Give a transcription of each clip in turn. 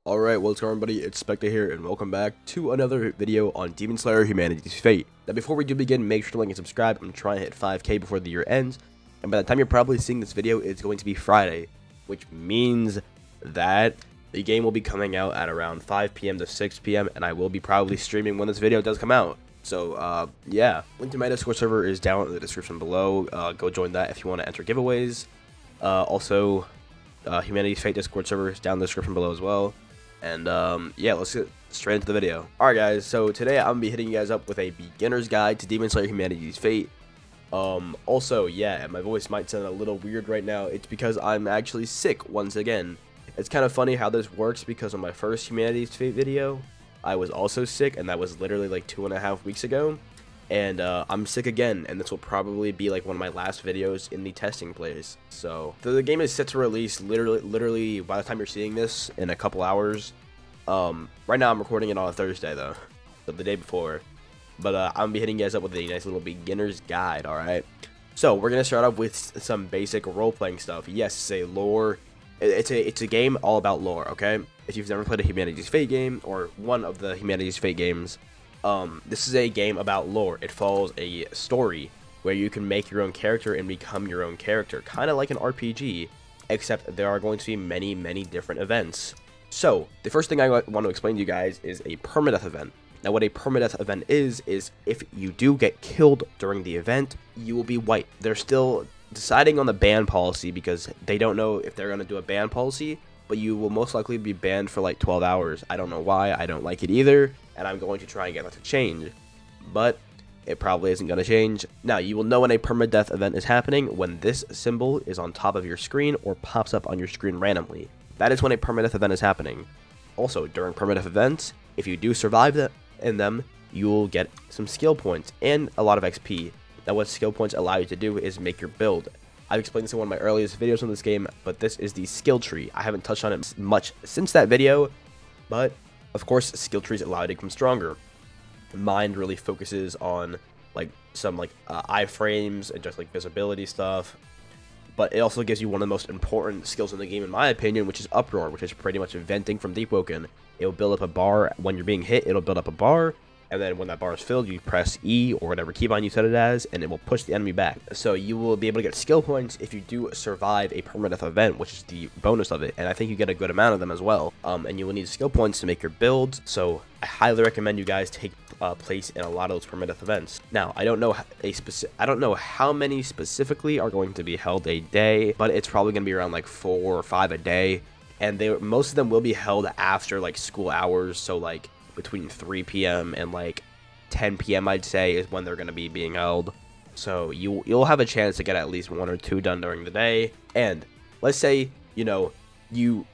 Alright, what's going on, everybody? It's Spectre here, and welcome back to another video on Demon Slayer Humanity's Fate. Now, before we do begin, make sure to like and subscribe. I'm trying to hit 5K before the year ends, and by the time you're probably seeing this video, it's going to be Friday, which means that the game will be coming out at around 5 p.m. to 6 p.m., and I will be probably streaming when this video does come out. So, yeah. Link to my Discord server is down in the description below. Go join that if you want to enter giveaways. Also, Humanity's Fate Discord server is down in the description below as well. And yeah, let's get straight into the video. Alright guys, so today I'm gonna be hitting you guys up with a beginner's guide to Demon Slayer Humanity's Fate. Also, yeah, my voice might sound a little weird right now. It's because I'm actually sick once again. It's kind of funny how this works because on my first Humanity's Fate video, I was also sick, and that was literally like 2.5 weeks ago. And I'm sick again, and this will probably be like one of my last videos in the testing place. So the game is set to release literally by the time you're seeing this in a couple hours. Right now I'm recording it on a Thursday though, so the day before. But I'm gonna be hitting you guys up with a nice little beginner's guide. All right, so we're gonna start off with some basic role-playing stuff. Yes, it's a lore. It's a game all about lore. Okay, if you've never played a Humanity's Fate game or one of the Humanity's Fate games. This is a game about lore. It follows a story where you can make your own character and become your own character, kind of like an RPG, except there are going to be many different events. So the first thing I want to explain to you guys is a permadeath event. Now what a permadeath event is if you do get killed during the event, you will be wiped. They're still deciding on the ban policy because they don't know if they're going to do a ban policy, but you will most likely be banned for like 12 hours. I don't know why. I don't like it either, and I'm going to try and get that to change, but it probably isn't going to change. Now, you will know when a permadeath event is happening when this symbol is on top of your screen or pops up on your screen randomly. That is when a permadeath event is happening. Also, during permadeath events, if you do survive in them, you will get some skill points and a lot of XP. Now, what skill points allow you to do is make your build. I've explained this in one of my earliest videos on this game, but this is the skill tree. I haven't touched on it much since that video, but of course, skill trees allow you to become stronger. Mind really focuses on like some iframes and just like visibility stuff, but it also gives you one of the most important skills in the game, in my opinion, which is uproar, which is pretty much venting from deep woken. It will build up a bar when you're being hit. It'll build up a bar. And then when that bar is filled, you press E or whatever keybind you set it as, and it will push the enemy back. So you will be able to get skill points if you do survive a permadeath event, which is the bonus of it. And I think you get a good amount of them as well. And you will need skill points to make your builds. So I highly recommend you guys take place in a lot of those permadeath events. Now, I don't know how many specifically are going to be held a day, but it's probably going to be around like 4 or 5 a day. And most of them will be held after like school hours. So like between 3 p.m. and like 10 p.m. I'd say is when they're going to be being held. So you'll have a chance to get at least 1 or 2 done during the day. And let's say, you know, you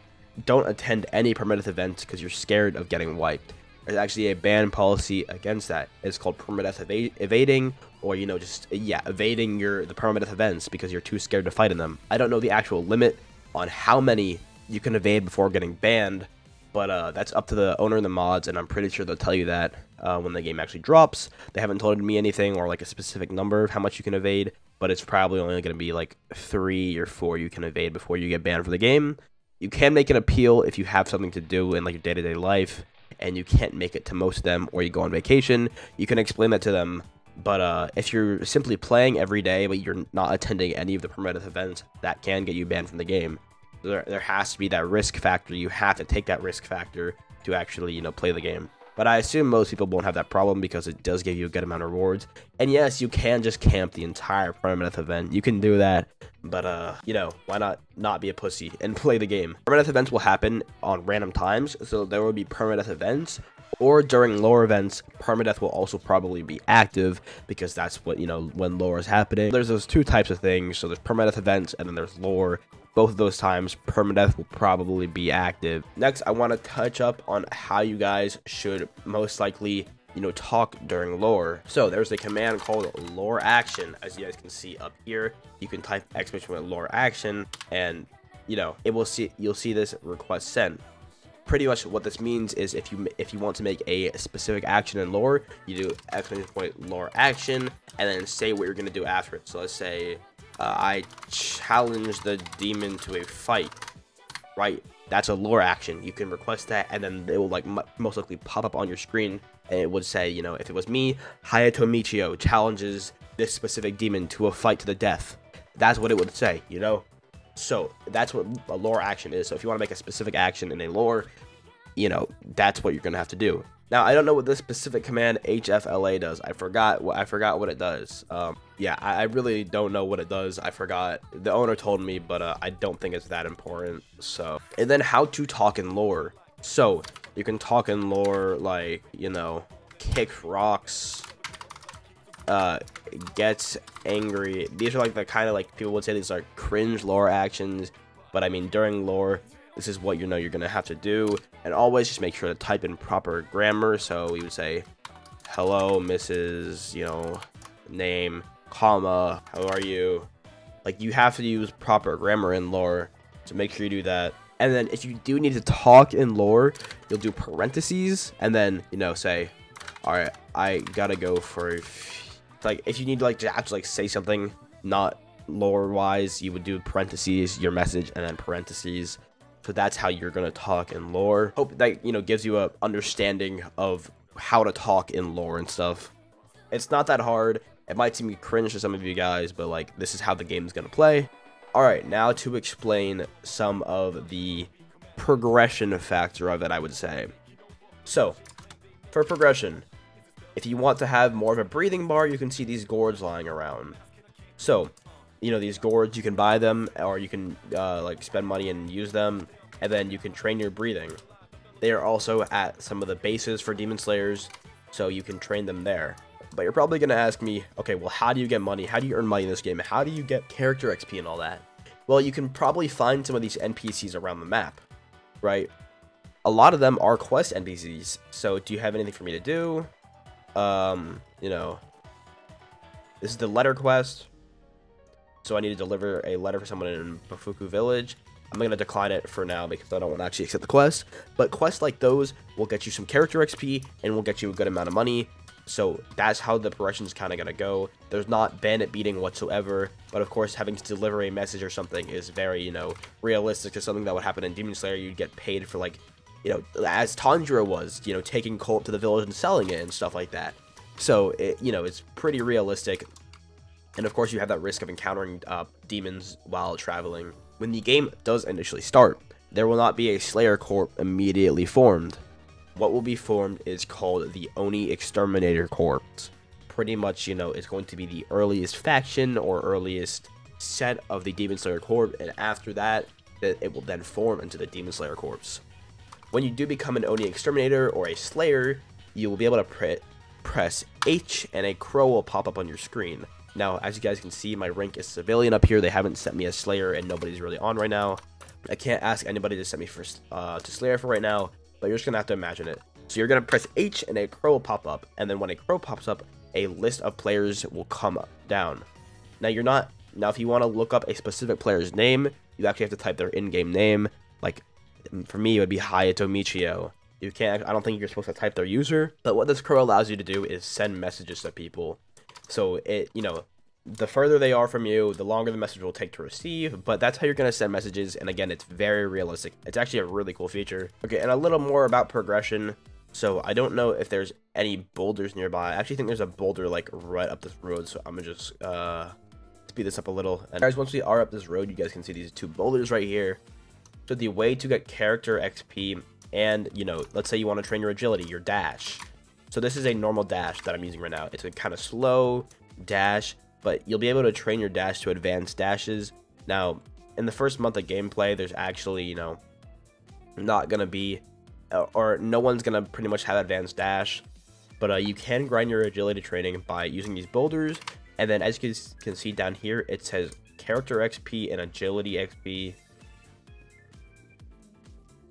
don't attend any permadeath events because you're scared of getting wiped. There's actually a ban policy against that. It's called permadeath evading, or, you know, just, yeah, evading the permadeath events because you're too scared to fight in them. I don't know the actual limit on how many you can evade before getting banned, but that's up to the owner and the mods, and I'm pretty sure they'll tell you that when the game actually drops. They haven't told me anything or like a specific number of how much you can evade, but it's probably only going to be like 3 or 4 you can evade before you get banned from the game. You can make an appeal if you have something to do in like your day-to-day life, and you can't make it to most of them, or you go on vacation. You can explain that to them. But if you're simply playing every day, but you're not attending any of the permadeath events, that can get you banned from the game. There has to be that risk factor. You have to take that risk factor to actually, you know, play the game. But I assume most people won't have that problem because it does give you a good amount of rewards. And yes, you can just camp the entire permadeath event. You can do that. But, you know, why not be a pussy and play the game? Permadeath events will happen on random times. So there will be permadeath events. Or during lore events, permadeath will also probably be active because that's what, you know, when lore is happening. There's those 2 types of things. So there's permadeath events and then there's lore. Both of those times, permadeath will probably be active. Next, I want to touch up on how you guys should most likely, you know, talk during lore. So there's a command called lore action. As you guys can see up here, you can type exclamation lore action, and you know you'll see this request sent. Pretty much what this means is if you want to make a specific action in lore, you do exclamation lore action, and then say what you're gonna do after it. So let's say I challenge the demon to a fight, right? That's a lore action. You can request that, and then it will like most likely pop up on your screen, and it would say, you know, if it was me, Hayato Michio challenges this specific demon to a fight to the death. That's what it would say, you know. So that's what a lore action is. So if you want to make a specific action in a lore, you know, that's what you're gonna have to do. Now, I don't know what this specific command HFLA does. I forgot what it does. Yeah, I really don't know what it does. I forgot. The owner told me, but I don't think it's that important. So, and then how to talk in lore. So you can talk in lore like, you know, kick rocks, gets angry. These are like the kind of like people would say these are cringe lore actions, but I mean during lore, this is what you know you're gonna have to do. And always just make sure to type in proper grammar. So we would say, hello, Mrs., you know, name, comma, how are you? Like, you have to use proper grammar in lore, so make sure you do that. And then if you do need to talk in lore, you'll do parentheses, and then, you know, say, all right, I gotta go for, like, if you need like to actually like say something not lore wise, you would do parentheses, your message, and then parentheses. So that's how you're gonna talk in lore. Hope that, you know, gives you a understanding of how to talk in lore and stuff. It's not that hard. It might seem cringe to some of you guys, but like, this is how the game's gonna play. All right, now to explain some of the progression factor of it, I would say. So for progression, if you want to have more of a breathing bar, you can see these gourds lying around. So, you know, these gourds, you can buy them, or you can like spend money and use them, and then you can train your breathing. They are also at some of the bases for demon slayers, so you can train them there. But you're probably gonna ask me, okay, well, how do you get money? How do you earn money in this game? How do you get character XP and all that? Well, you can probably find some of these NPCs around the map, right? A lot of them are quest NPCs. So do you have anything for me to do? You know, this is the letter quest. So I need to deliver a letter for someone in Baszucki village. I'm going to decline it for now because I don't want to actually accept the quest. But quests like those will get you some character XP and will get you a good amount of money. So that's how the progression is kind of going to go. There's not bandit beating whatsoever. But of course, having to deliver a message or something is very, you know, realistic to something that would happen in Demon Slayer. You'd get paid for, like, you know, as Tanjiro was, you know, taking coal up to the village and selling it and stuff like that. So, it, you know, it's pretty realistic. And of course, you have that risk of encountering demons while traveling. When the game does initially start, there will not be a Slayer Corps immediately formed. What will be formed is called the Oni Exterminator Corps. Pretty much, you know, it's going to be the earliest faction or earliest set of the Demon Slayer Corps, and after that, it will then form into the Demon Slayer Corps. When you do become an Oni Exterminator or a Slayer, you will be able to press H and a crow will pop up on your screen. Now, as you guys can see, my rank is civilian up here. They haven't set me as Slayer, and nobody's really on right now. I can't ask anybody to set me for to Slayer for right now, but you're just gonna have to imagine it. So you're gonna press H, and a crow will pop up, and then when a crow pops up, a list of players will come down. Now if you want to look up a specific player's name, you actually have to type their in-game name. Like for me, it would be Hayato Michio. You can't. I don't think you're supposed to type their user. But what this crow allows you to do is send messages to people. So it, you know, the further they are from you, the longer the message will take to receive, but that's how you're going to send messages. And again, it's very realistic. It's actually a really cool feature. Okay, and a little more about progression. So I don't know if there's any boulders nearby. I actually think there's a boulder like right up this road. So I'm gonna just speed this up a little. And guys, once we are up this road, you guys can see these two boulders right here. So the way to get character XP, and you know, let's say you want to train your agility, your dash. So this is a normal dash that I'm using right now. It's a kind of slow dash, but you'll be able to train your dash to advanced dashes. Now, in the first month of gameplay, there's actually, you know, not going to be, or no one's going to pretty much have advanced dash. But you can grind your agility training by using these boulders. And then as you can see down here, it says character XP and agility XP.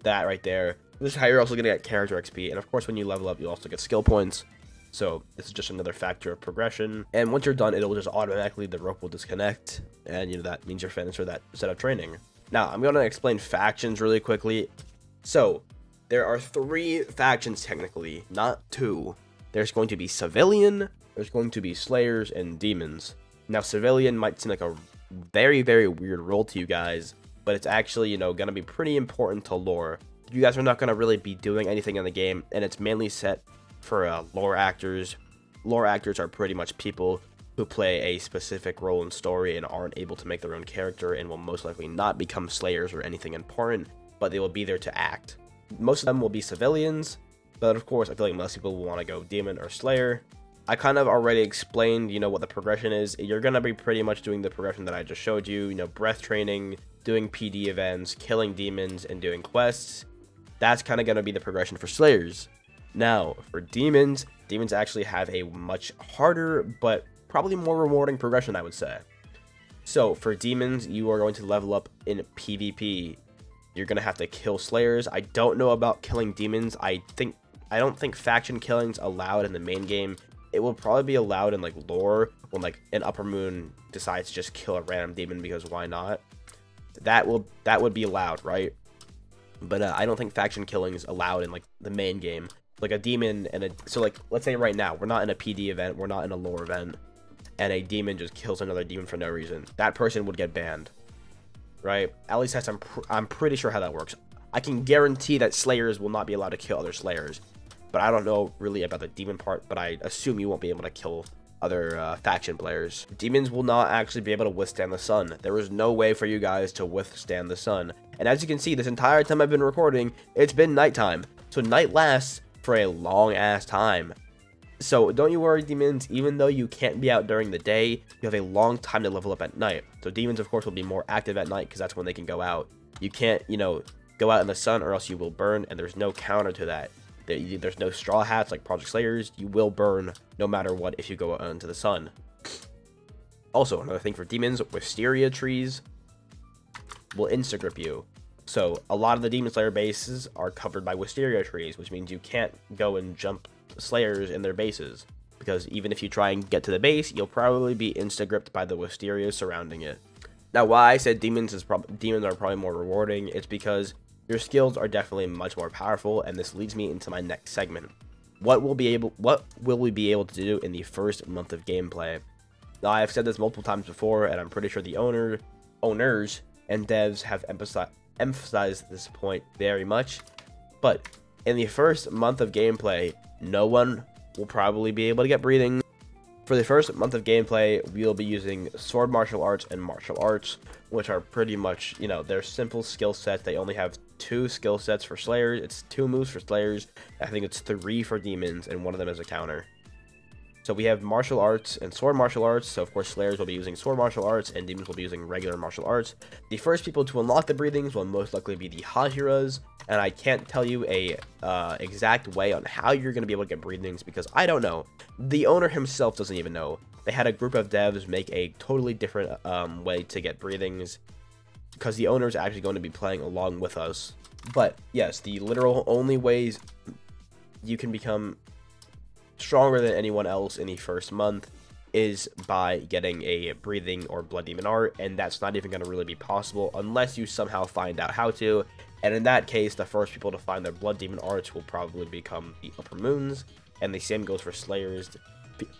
That right there. This is how you're also going to get character XP. And of course, when you level up, you also get skill points. So this is just another factor of progression. And once you're done, it'll just automatically, the rope will disconnect. And you know, that means you're finished with that set of training. Now, I'm going to explain factions really quickly. So there are 3 factions technically, not 2. There's going to be civilian, there's going to be slayers, and demons. Now, civilian might seem like a very, very weird role to you guys. but it's actually, you know, gonna be pretty important to lore. You guys are not gonna really be doing anything in the game, and it's mainly set for lore actors. Lore actors are pretty much people who play a specific role in story and aren't able to make their own character and will most likely not become slayers or anything important, but they will be there to act. Most of them will be civilians, but of course I feel like most people will want to go demon or slayer. I kind of already explained, you know, what the progression is. You're going to be pretty much doing the progression that I just showed you, you know, breath training, doing PD events, killing demons, and doing quests. That's kind of going to be the progression for slayers. Now, for demons, demons actually have a much harder, but probably more rewarding progression, I would say. So, for demons, you are going to level up in PvP. You're going to have to kill slayers. I don't know about killing demons. I don't think faction killing's allowed in the main game. It will probably be allowed in like lore when like an upper moon decides to just kill a random demon because why not? That would be allowed, right? But I don't think faction killing is allowed in like the main game. Like a demon and so like let's say right now we're not in a PD event, we're not in a lore event, and a demon just kills another demon for no reason. That person would get banned, right? At least I'm pretty sure how that works. I can guarantee that slayers will not be allowed to kill other slayers. But I don't know really about the demon part, but I assume you won't be able to kill other faction players. Demons will not actually be able to withstand the sun. There is no way for you guys to withstand the sun. And as you can see, this entire time I've been recording, it's been nighttime. So night lasts for a long ass time. So don't you worry, demons, even though you can't be out during the day, you have a long time to level up at night. So demons, of course, will be more active at night because that's when they can go out. You can't, you know, go out in the sun or else you will burn, and there's no counter to that. There's no straw hats like Project Slayers. You will burn no matter what if you go out into the sun. Also, another thing for demons, wisteria trees will insta-grip you. So a lot of the Demon Slayer bases are covered by wisteria trees, which means you can't go and jump slayers in their bases. Because even if you try and get to the base, you'll probably be insta-gripped by the wisteria surrounding it. Now, why I said demons are probably more rewarding, it's because your skills are definitely much more powerful, and this leads me into my next segment. What will we be able to do in the first month of gameplay? Now, I've said this multiple times before, and I'm pretty sure the owners and devs have emphasized this point very much. But in the first month of gameplay, no one will probably be able to get breathing. For the first month of gameplay, we'll be using sword martial arts and martial arts, which are pretty much, you know, they're simple skill sets. They only have 2 skill sets for slayers. It's 2 moves for slayers. I think it's 3 for demons, and one of them is a counter. So we have martial arts and sword martial arts. So of course slayers will be using sword martial arts and demons will be using regular martial arts. The first people to unlock the breathings will most likely be the Hajiras, and I can't tell you a exact way on how you're going to be able to get breathings because I don't know. The owner himself doesn't even know. They had a group of devs make a totally different way to get breathings because the owner is actually going to be playing along with us. But yes, the literal only ways you can become stronger than anyone else in the first month is by getting a breathing or blood demon art, and that's not even going to really be possible unless you somehow find out how to. And in that case, the first people to find their blood demon arts will probably become the upper moons, and the same goes for slayers.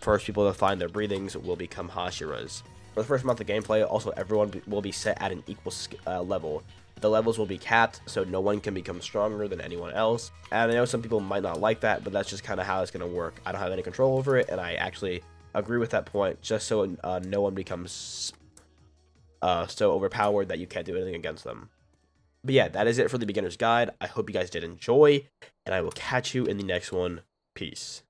First people to find their breathings will become Hashiras. For the first month of gameplay, also everyone will be set at an equal level. The levels will be capped, so no one can become stronger than anyone else. And I know some people might not like that, but that's just kind of how it's going to work. I don't have any control over it, and I actually agree with that point, just so no one becomes so overpowered that you can't do anything against them. But yeah, that is it for the beginner's guide. I hope you guys did enjoy, and I will catch you in the next one. Peace.